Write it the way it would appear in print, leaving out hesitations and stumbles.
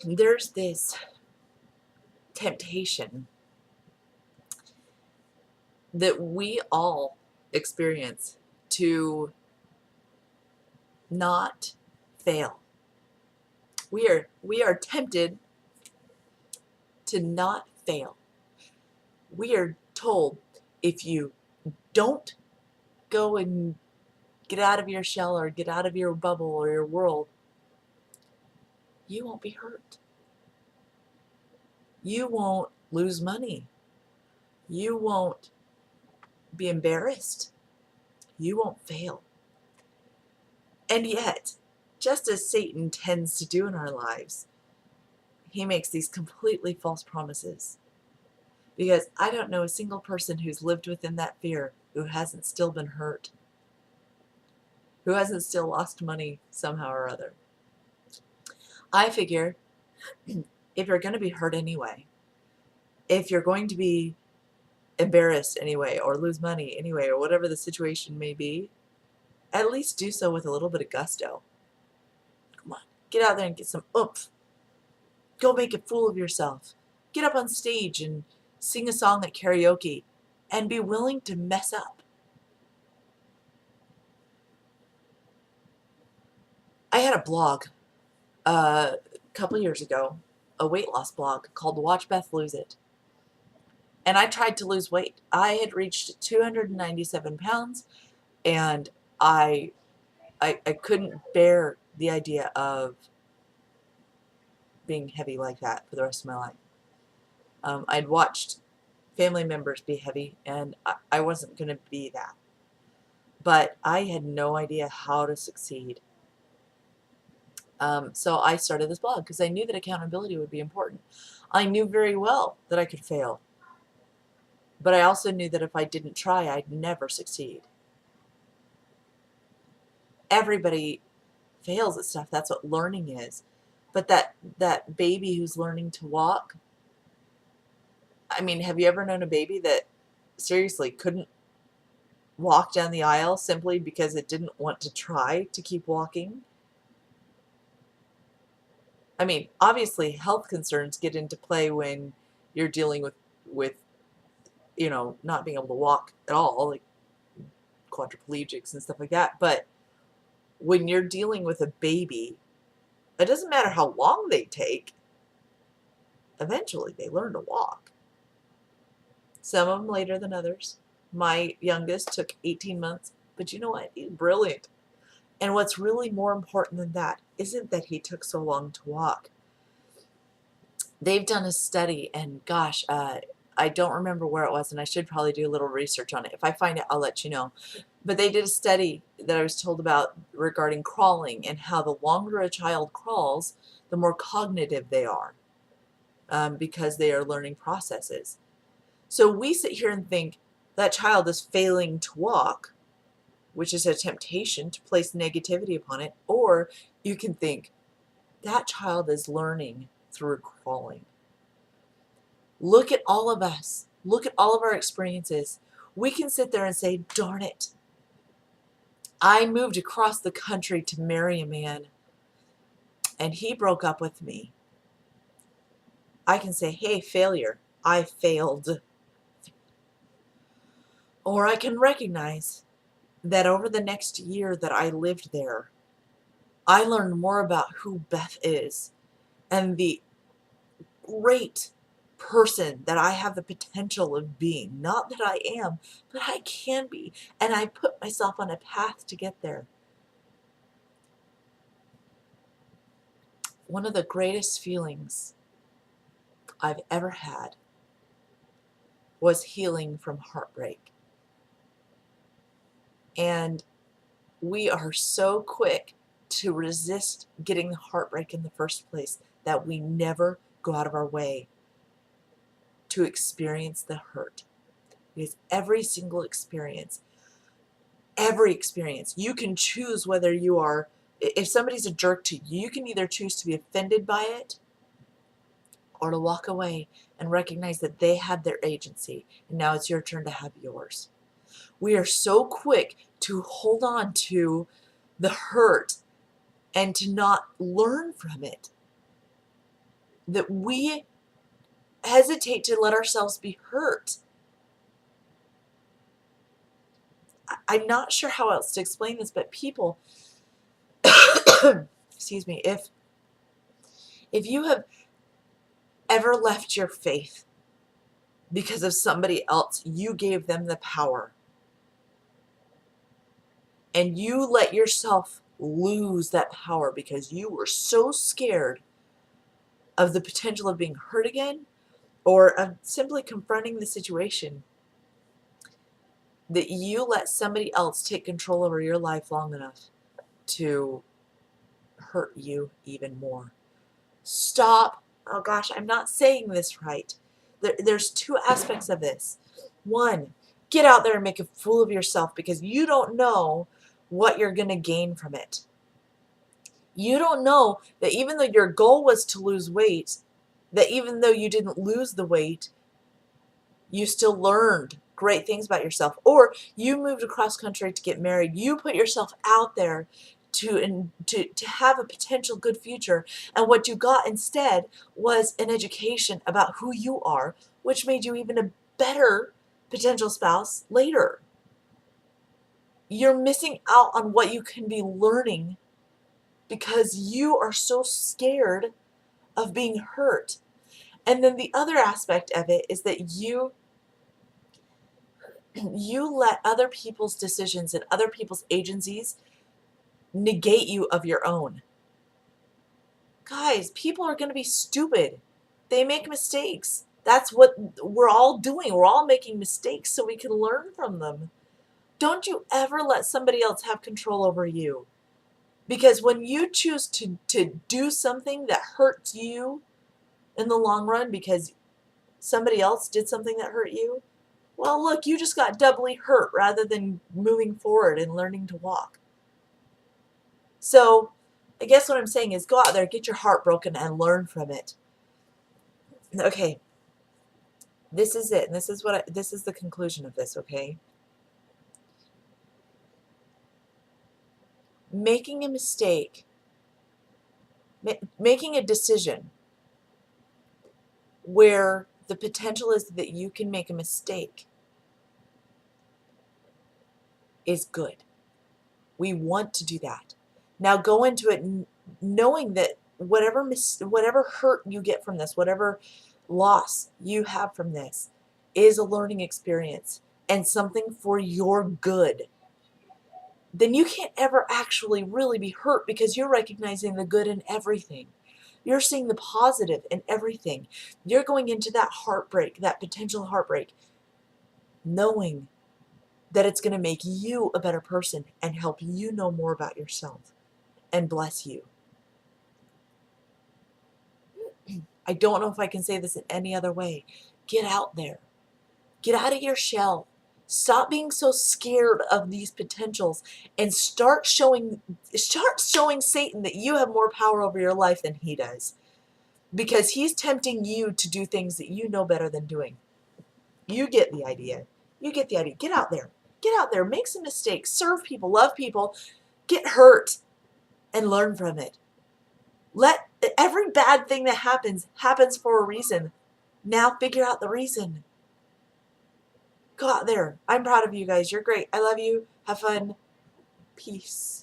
there's this temptation that we all experience to not fail. We are tempted to not fail. We are told if you don't go and get out of your shell or get out of your bubble or your world, you won't be hurt. You won't lose money. You won't be embarrassed. You won't fail. And yet, just as Satan tends to do in our lives, he makes these completely false promises. Because I don't know a single person who's lived within that fear who hasn't still been hurt, who hasn't still lost money somehow or other. I figure if you're going to be hurt anyway, if you're going to be embarrassed anyway, or lose money anyway, or whatever the situation may be, at least do so with a little bit of gusto. Come on, get out there and get some oomph. Go make a fool of yourself. Get up on stage and sing a song at karaoke and be willing to mess up. I had a blog a couple years ago, a weight loss blog called Watch Beth Lose It. And I tried to lose weight. I had reached 297 pounds and I couldn't bear the idea of being heavy like that for the rest of my life. I'd watched family members be heavy, and I wasn't going to be that. But I had no idea how to succeed. So I started this blog because I knew that accountability would be important. I knew very well that I could fail. But I also knew that if I didn't try, I'd never succeed. Everybody fails at stuff. That's what learning is. But that baby who's learning to walk, I mean, have you ever known a baby that seriously couldn't walk down the aisle simply because it didn't want to try to keep walking? I mean, obviously health concerns get into play when you're dealing with not being able to walk at all, like quadriplegics and stuff like that. But when you're dealing with a baby, it doesn't matter how long they take, eventually they learn to walk. Some of them later than others. My youngest took 18 months, but you know what? He's brilliant. And what's really more important than that isn't that he took so long to walk. They've done a study, and gosh, I don't remember where it was, and I should probably do a little research on it. If I find it, I'll let you know. But they did a study that I was told about regarding crawling and how the longer a child crawls, the more cognitive they are, because they are learning processes. So we sit here and think that child is failing to walk, which is a temptation to place negativity upon it. Or you can think that child is learning through crawling. Look at all of us. Look at all of our experiences. We can sit there and say, darn it, I moved across the country to marry a man and he broke up with me. I can say, hey, failure, I failed. Or I can recognize that over the next year that I lived there, I learned more about who Beth is and the great person that I have the potential of being. Not that I am, but I can be. And I put myself on a path to get there. One of the greatest feelings I've ever had was healing from heartbreak. And we are so quick to resist getting the heartbreak in the first place that we never go out of our way to experience the hurt. Because every single experience, you can choose whether you are, if somebody's a jerk to you, you can either choose to be offended by it or to walk away and recognize that they had their agency and now it's your turn to have yours. We are so quick to hold on to the hurt and to not learn from it. that we hesitate to let ourselves be hurt. I'm not sure how else to explain this, but people, excuse me, if you have ever left your faith because of somebody else, you gave them the power, and you let yourself lose that power because you were so scared of the potential of being hurt again, or of simply confronting the situation, that you let somebody else take control over your life long enough to hurt you even more. Stop. Oh gosh, I'm not saying this right. There's two aspects of this. One, get out there and make a fool of yourself because you don't know what you're going to gain from it. You don't know that even though your goal was to lose weight, that even though you didn't lose the weight, you still learned great things about yourself. Or you moved across country to get married. You put yourself out there to have a potential good future. And what you got instead was an education about who you are, which made you even a better potential spouse later. You're missing out on what you can be learning because you are so scared of being hurt. And then the other aspect of it is that you let other people's decisions and other people's agencies negate you of your own. Guys, people are going to be stupid. They make mistakes. That's what we're all doing. We're all making mistakes so we can learn from them. Don't you ever let somebody else have control over you. Because when you choose to do something that hurts you in the long run because somebody else did something that hurt you, well, look, you just got doubly hurt rather than moving forward and learning to walk. So I guess what I'm saying is go out there, get your heart broken, and learn from it. Okay, this is it, and this is the conclusion of this, okay? Making a mistake, making a decision where the potential is that you can make a mistake is good. We want to do that. Now go into it knowing that whatever hurt you get from this, whatever loss you have from this, is a learning experience and something for your good. Then you can't ever actually really be hurt because you're recognizing the good in everything. You're seeing the positive in everything. You're going into that heartbreak, that potential heartbreak, knowing that it's going to make you a better person and help you know more about yourself and bless you. I don't know if I can say this in any other way. Get out there. Get out of your shell. Stop being so scared of these potentials and start showing Satan that you have more power over your life than he does. Because he's tempting you to do things that you know better than doing. You get the idea. You get the idea. Get out there. Get out there. Make some mistakes. Serve people. Love people. Get hurt and learn from it. Let every bad thing that happens for a reason. Now figure out the reason. Go out there. I'm proud of you guys. You're great. I love you. Have fun. Peace.